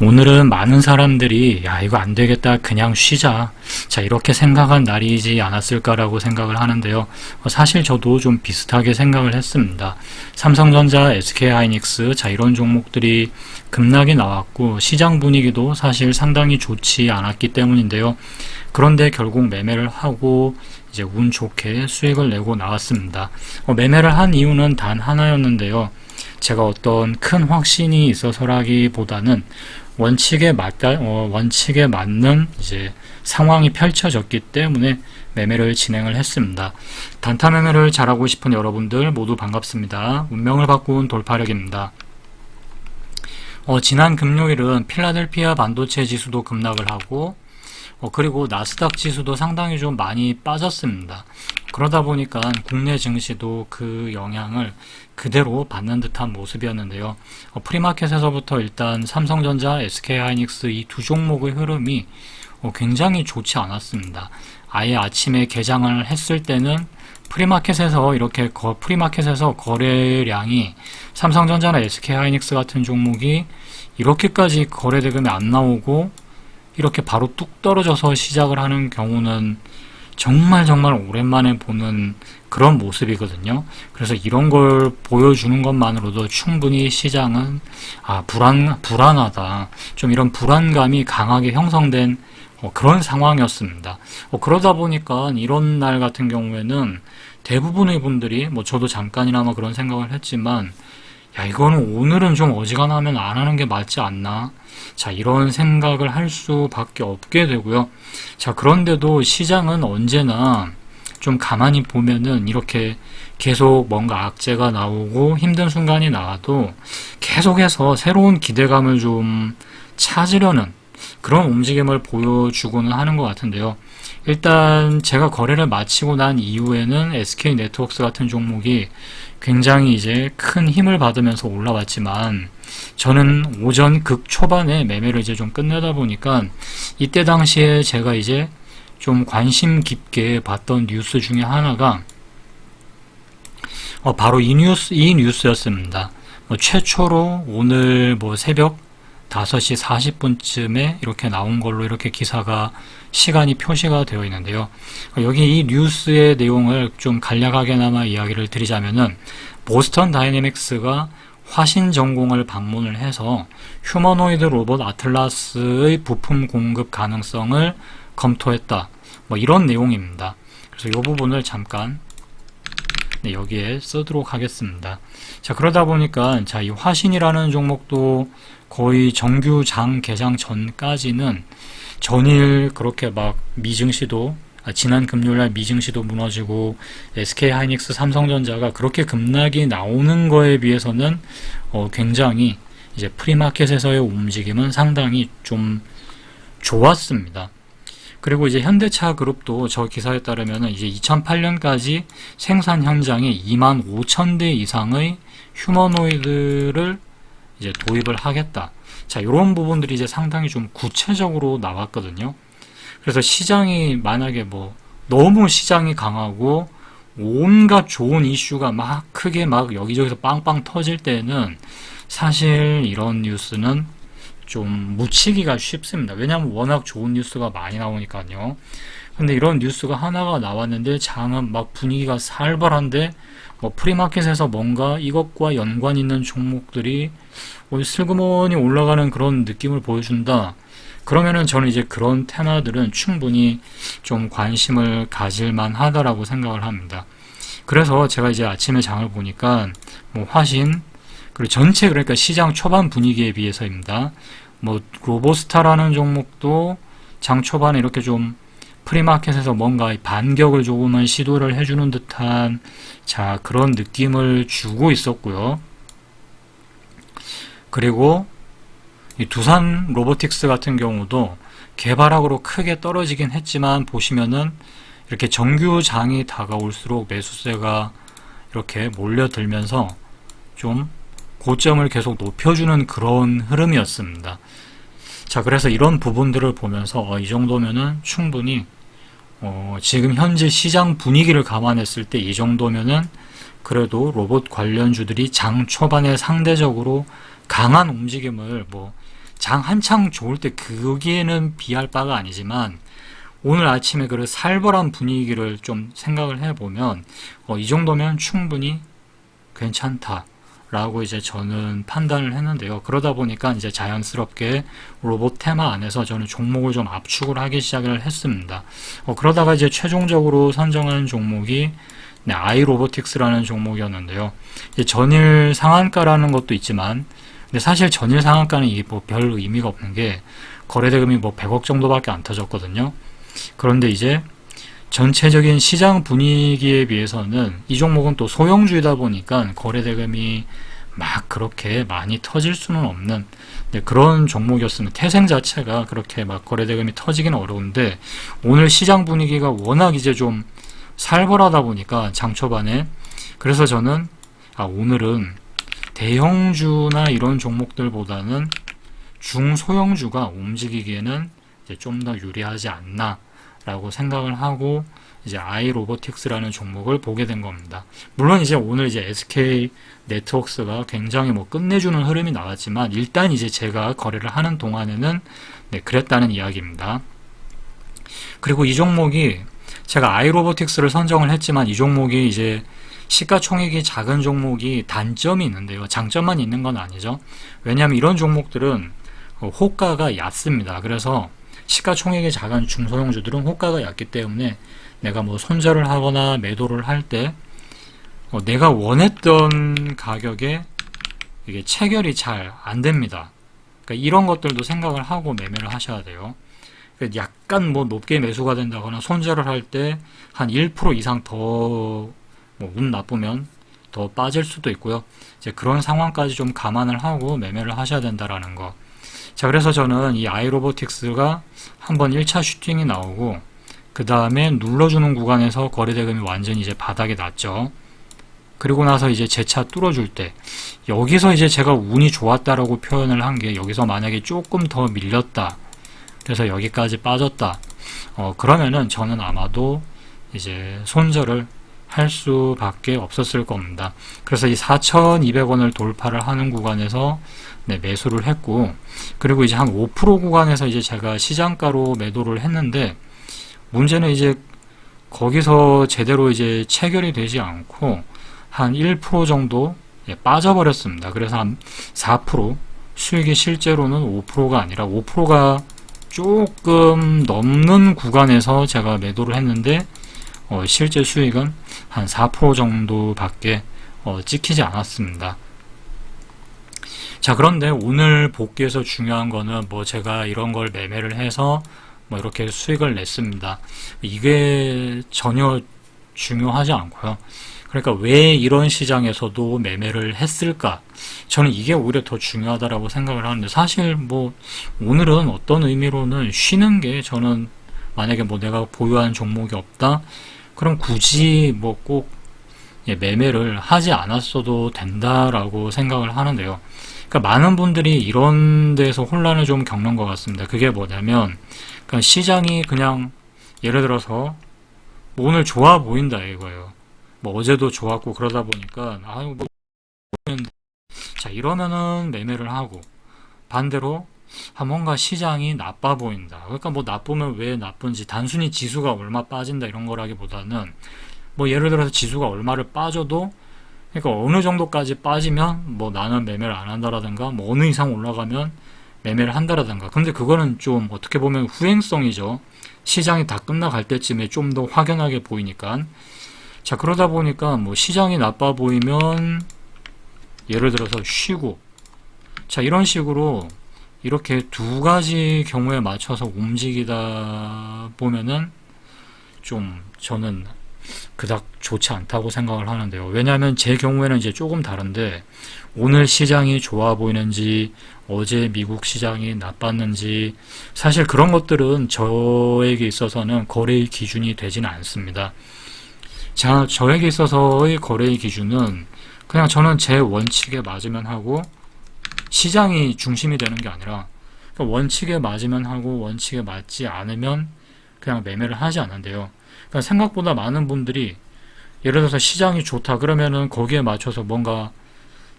오늘은 많은 사람들이 야 이거 안 되겠다 그냥 쉬자 자 이렇게 생각한 날이지 않았을까라고 생각을 하는데요. 사실 저도 좀 비슷하게 생각을 했습니다. 삼성전자, SK하이닉스 자 이런 종목들이 급락이 나왔고 시장 분위기도 사실 상당히 좋지 않았기 때문인데요. 그런데 결국 매매를 하고 이제 운 좋게 수익을 내고 나왔습니다. 매매를 한 이유는 단 하나였는데요. 제가 어떤 큰 확신이 있어서라기보다는 원칙에 맞는 이제 상황이 펼쳐졌기 때문에 매매를 진행을 했습니다. 단타 매매를 잘하고 싶은 여러분들 모두 반갑습니다. 운명을 바꾼 돌파력입니다. 지난 금요일은 필라델피아 반도체 지수도 급락을 하고 그리고 나스닥 지수도 상당히 좀 많이 빠졌습니다. 그러다 보니까 국내 증시도 그 영향을 그대로 받는 듯한 모습이었는데요. 프리마켓에서부터 일단 삼성전자, SK하이닉스 이 두 종목의 흐름이 굉장히 좋지 않았습니다. 아예 아침에 개장을 했을 때는 프리마켓에서 거래량이 삼성전자나 SK하이닉스 같은 종목이 이렇게까지 거래 대금이 안 나오고 이렇게 바로 뚝 떨어져서 시작을 하는 경우는 정말 오랜만에 보는 그런 모습이거든요. 그래서 이런 걸 보여주는 것만으로도 충분히 시장은 불안하다. 좀 이런 불안감이 강하게 형성된 그런 상황이었습니다. 그러다 보니까 이런 날 같은 경우에는 대부분의 분들이 저도 잠깐이나마 그런 생각을 했지만 야 이거는 오늘은 좀 어지간하면 안 하는 게 맞지 않나 자 이런 생각을 할 수밖에 없게 되고요. 자 그런데도 시장은 언제나 좀 가만히 보면은 이렇게 계속 뭔가 악재가 나오고 힘든 순간이 나와도 계속해서 새로운 기대감을 좀 찾으려는 그런 움직임을 보여주고는 하는 것 같은데요. 일단 제가 거래를 마치고 난 이후에는 SK네트워크스 같은 종목이 굉장히 이제 큰 힘을 받으면서 올라왔지만 저는 오전 극 초반에 매매를 이제 좀 끝내다 보니까 이때 당시에 제가 이제 좀 관심 깊게 봤던 뉴스 중에 하나가 바로 이 뉴스였습니다. 최초로 오늘 새벽 5시 40분쯤에 이렇게 나온 걸로 이렇게 기사가 시간이 표시가 되어 있는데요. 여기 이 뉴스의 내용을 좀 간략하게나마 이야기를 드리자면은 보스턴 다이내믹스가 화신 전공을 방문을 해서 휴머노이드 로봇 아틀라스의 부품 공급 가능성을 검토했다. 이런 내용입니다. 그래서 이 부분을 잠깐 여기에 쓰도록 하겠습니다. 자 그러다 보니까 이 화신이라는 종목도 거의 정규장 개장 전까지는 전일 그렇게 미증시도 지난 금요일날 미증시도 무너지고 SK하이닉스, 삼성전자가 그렇게 급락이 나오는 거에 비해서는 굉장히 이제 프리마켓에서의 움직임은 상당히 좀 좋았습니다. 그리고 이제 현대차 그룹도 저 기사에 따르면 이제 2008년까지 생산 현장에 25,000대 이상의 휴머노이드를 이제 도입을 하겠다. 자, 이런 부분들이 이제 상당히 좀 구체적으로 나왔거든요. 그래서 시장이 만약에 너무 시장이 강하고 온갖 좋은 이슈가 크게 여기저기서 빵빵 터질 때는 사실 이런 뉴스는 좀 묻히기가 쉽습니다. 왜냐하면 워낙 좋은 뉴스가 많이 나오니까요. 근데 이런 뉴스가 하나가 나왔는데 장은 분위기가 살벌한데 프리마켓에서 뭔가 이것과 연관 있는 종목들이 슬그머니 올라가는 그런 느낌을 보여준다. 그러면은 저는 이제 그런 테마들은 충분히 좀 관심을 가질만 하다라고 생각을 합니다. 그래서 제가 이제 아침에 장을 보니까 화신 그리고 전체 그러니까 시장 초반 분위기에 비해서입니다. 로보스타라는 종목도 장 초반에 이렇게 좀 프리마켓에서 뭔가 반격을 조금은 시도를 해주는 듯한 그런 느낌을 주고 있었고요. 그리고 이 두산 로보틱스 같은 경우도 개발학으로 크게 떨어지긴 했지만 보시면은 이렇게 정규장이 다가올수록 매수세가 이렇게 몰려들면서 좀 고점을 계속 높여주는 그런 흐름이었습니다. 자, 그래서 이런 부분들을 보면서 이 정도면은 충분히 지금 현재 시장 분위기를 감안했을 때 이 정도면은 그래도 로봇 관련주들이 장 초반에 상대적으로 강한 움직임을 장 한창 좋을 때 거기에는 비할 바가 아니지만 오늘 아침에 그 살벌한 분위기를 좀 생각을 해보면 이 정도면 충분히 괜찮다라고 이제 저는 판단을 했는데요. 그러다 보니까 이제 자연스럽게 로봇 테마 안에서 저는 종목을 좀 압축을 하기 시작을 했습니다. 그러다가 이제 최종적으로 선정한 종목이 아이로보틱스라는 종목이었는데요. 이제 전일 상한가라는 것도 있지만, 근데 사실 전일 상한가는 이게 뭐 별 의미가 없는 게 거래대금이 뭐 100억 정도밖에 안 터졌거든요. 그런데 이제 전체적인 시장 분위기에 비해서는 이 종목은 또 소형주이다 보니까 거래대금이 막 그렇게 많이 터질 수는 없는 그런 종목이었으면 태생 자체가 그렇게 막 거래대금이 터지기는 어려운데 오늘 시장 분위기가 워낙 이제 좀 살벌하다 보니까 장 초반에 그래서 저는 오늘은 대형주나 이런 종목들보다는 중소형주가 움직이기에는 좀 더 유리하지 않나 라고 생각을 하고 이제 아이로보틱스라는 종목을 보게 된 겁니다. 물론 이제 오늘 이제 SK 네트워크스가 굉장히 뭐 끝내주는 흐름이 나왔지만 일단 이제 제가 거래를 하는 동안에는 그랬다는 이야기입니다. 그리고 이 종목이 제가 아이로보틱스를 선정을 했지만 이 종목이 이제 시가총액이 작은 종목이 단점이 있는데요. 장점만 있는 건 아니죠. 왜냐하면 이런 종목들은 호가가 얕습니다. 그래서 시가총액이 작은 중소형주들은 호가가 얕기 때문에 내가 뭐 손절을 하거나 매도를 할 때 내가 원했던 가격에 이게 체결이 잘 안 됩니다. 그러니까 이런 것들도 생각을 하고 매매를 하셔야 돼요. 그러니까 약간 뭐 높게 매수가 된다거나 손절을 할 때 한 1% 이상 더 운 나쁘면 더 빠질 수도 있고요. 이제 그런 상황까지 좀 감안을 하고 매매를 하셔야 된다라는 거. 자, 그래서 저는 이 아이로보틱스가 한번 1차 슈팅이 나오고 그 다음에 눌러주는 구간에서 거래대금이 완전히 이제 바닥에 났죠. 그리고 나서 이제 재차 뚫어줄 때 여기서 이제 제가 운이 좋았다라고 표현을 한 게 여기서 만약에 조금 더 밀렸다. 그래서 여기까지 빠졌다. 그러면은 저는 아마도 이제 손절을 할 수밖에 없었을 겁니다. 그래서 이 4,200원을 돌파를 하는 구간에서 매수를 했고, 그리고 이제 한 5% 구간에서 이제 제가 시장가로 매도를 했는데, 문제는 이제 거기서 제대로 이제 체결이 되지 않고, 한 1% 정도 빠져버렸습니다. 그래서 한 4%, 수익이 실제로는 5%가 아니라 5%가 조금 넘는 구간에서 제가 매도를 했는데, 실제 수익은 한 4% 정도밖에 찍히지 않았습니다. 자, 그런데 오늘 복귀에서 중요한 거는 뭐 제가 이런 걸 매매를 해서 뭐 이렇게 수익을 냈습니다. 이게 전혀 중요하지 않고요. 그러니까 왜 이런 시장에서도 매매를 했을까? 저는 이게 오히려 더 중요하다라고 생각을 하는데 사실 뭐 오늘은 어떤 의미로는 쉬는 게 저는 만약에 뭐 내가 보유한 종목이 없다? 그럼 굳이 뭐 꼭 매매를 하지 않았어도 된다라고 생각을 하는데요. 그러니까 많은 분들이 이런 데서 혼란을 좀 겪는 것 같습니다. 그게 뭐냐면 그러니까 시장이 그냥 예를 들어서 뭐 오늘 좋아 보인다 이거예요. 뭐 어제도 좋았고 그러다 보니까 뭐 자 이러면은 매매를 하고 반대로 뭔가 시장이 나빠 보인다. 그러니까 뭐 나쁘면 왜 나쁜지 단순히 지수가 얼마 빠진다 이런 거라기보다는 뭐 예를 들어서 지수가 얼마를 빠져도 그러니까 어느 정도까지 빠지면 뭐 나는 매매를 안 한다라든가 뭐 어느 이상 올라가면 매매를 한다라든가. 근데 그거는 좀 어떻게 보면 후행성이죠. 시장이 다 끝나갈 때쯤에 좀 더 확연하게 보이니까. 자 그러다 보니까 뭐 시장이 나빠 보이면 예를 들어서 쉬고 자 이런 식으로 이렇게 두 가지 경우에 맞춰서 움직이다 보면은 좀 저는 그닥 좋지 않다고 생각을 하는데요. 왜냐하면 제 경우에는 이제 조금 다른데 오늘 시장이 좋아 보이는지 어제 미국 시장이 나빴는지 사실 그런 것들은 저에게 있어서는 거래의 기준이 되지는 않습니다. 자, 저에게 있어서의 거래의 기준은 그냥 저는 제 원칙에 맞으면 하고 시장이 중심이 되는 게 아니라 원칙에 맞으면 하고 원칙에 맞지 않으면 그냥 매매를 하지 않는데요. 그러니까 생각보다 많은 분들이 예를 들어서 시장이 좋다 그러면은 거기에 맞춰서 뭔가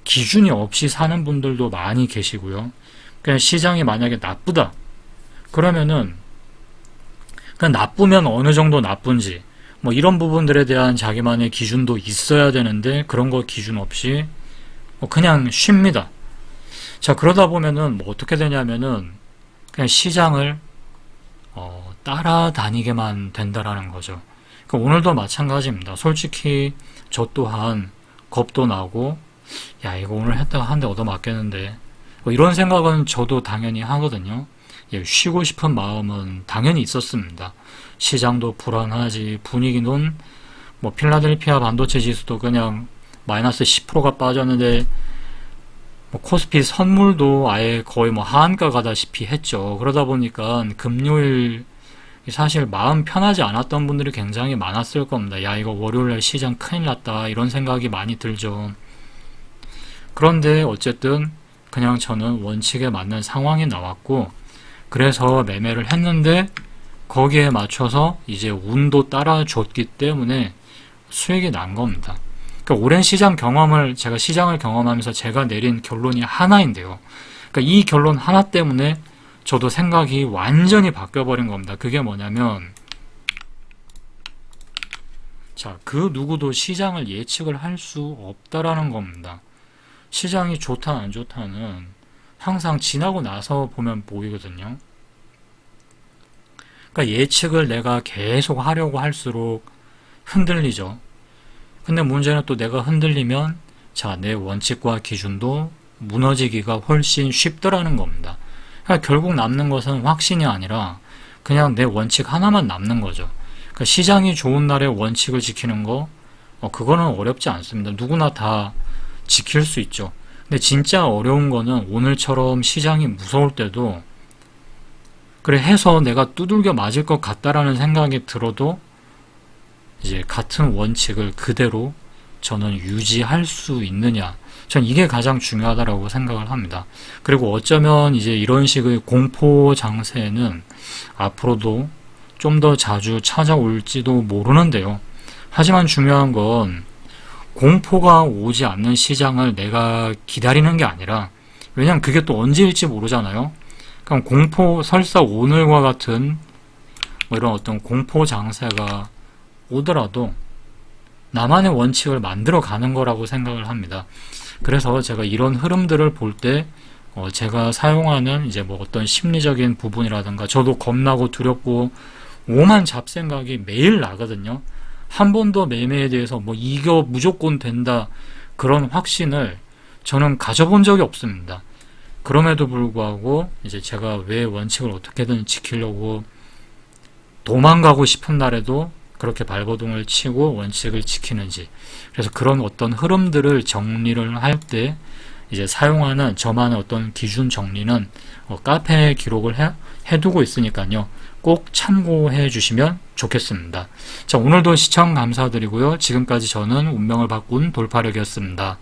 기준이 없이 사는 분들도 많이 계시고요. 그냥 시장이 만약에 나쁘다. 그러면은 그냥 나쁘면 어느 정도 나쁜지 뭐 이런 부분들에 대한 자기만의 기준도 있어야 되는데 그런 거 기준 없이 뭐 그냥 쉽니다. 자, 그러다 보면은 뭐 어떻게 되냐면은 그냥 시장을 따라다니게만 된다라는 거죠. 그러니까 오늘도 마찬가지입니다. 솔직히 저 또한 겁도 나고 야 이거 오늘 했다가 한 대 얻어맞겠는데 뭐 이런 생각은 저도 당연히 하거든요. 예, 쉬고 싶은 마음은 당연히 있었습니다. 시장도 불안하지, 분위기는 뭐 필라델피아 반도체 지수도 그냥 마이너스 10%가 빠졌는데 뭐 코스피 선물도 아예 거의 뭐 하한가 가다시피 했죠. 그러다 보니까 금요일 사실 마음 편하지 않았던 분들이 굉장히 많았을 겁니다. 야 이거 월요일날 시장 큰일 났다 이런 생각이 많이 들죠. 그런데 어쨌든 그냥 저는 원칙에 맞는 상황이 나왔고 그래서 매매를 했는데 거기에 맞춰서 이제 운도 따라줬기 때문에 수익이 난 겁니다. 그러니까 오랜 시장 경험을 제가 시장을 경험하면서 제가 내린 결론이 하나인데요. 그러니까 이 결론 하나 때문에 저도 생각이 완전히 바뀌어버린 겁니다. 그게 뭐냐면 자, 그 누구도 시장을 예측을 할 수 없다라는 겁니다. 시장이 좋다 안 좋다는 항상 지나고 나서 보면 보이거든요. 그러니까 예측을 내가 계속 하려고 할수록 흔들리죠. 근데 문제는 또 내가 흔들리면 자, 내 원칙과 기준도 무너지기가 훨씬 쉽더라는 겁니다. 그러니까 결국 남는 것은 확신이 아니라 그냥 내 원칙 하나만 남는 거죠. 그러니까 시장이 좋은 날에 원칙을 지키는 거 그거는 어렵지 않습니다. 누구나 다 지킬 수 있죠. 근데 진짜 어려운 거는 오늘처럼 시장이 무서울 때도 그래 해서 내가 두들겨 맞을 것 같다라는 생각이 들어도 이제 같은 원칙을 그대로 저는 유지할 수 있느냐. 전 이게 가장 중요하다라고 생각을 합니다. 그리고 어쩌면 이제 이런 식의 공포 장세는 앞으로도 좀 더 자주 찾아올지도 모르는데요. 하지만 중요한 건 공포가 오지 않는 시장을 내가 기다리는 게 아니라 왜냐면 그게 또 언제일지 모르잖아요. 그럼 공포 설사 오늘과 같은 뭐 이런 어떤 공포 장세가 오더라도 나만의 원칙을 만들어 가는 거라고 생각을 합니다. 그래서 제가 이런 흐름들을 볼 때 제가 사용하는 이제 뭐 어떤 심리적인 부분이라든가 저도 겁나고 두렵고 오만 잡생각이 매일 나거든요. 한 번도 매매에 대해서 뭐 이거 무조건 된다 그런 확신을 저는 가져본 적이 없습니다. 그럼에도 불구하고 이제 제가 왜 원칙을 어떻게든 지키려고 도망가고 싶은 날에도 그렇게 발버둥을 치고 원칙을 지키는지 그래서 그런 어떤 흐름들을 정리를 할 때 이제 사용하는 저만의 어떤 기준 정리는 카페에 기록을 해두고 있으니까요. 꼭 참고해 주시면 좋겠습니다. 자, 오늘도 시청 감사드리고요. 지금까지 저는 운명을 바꾼 돌파력이었습니다.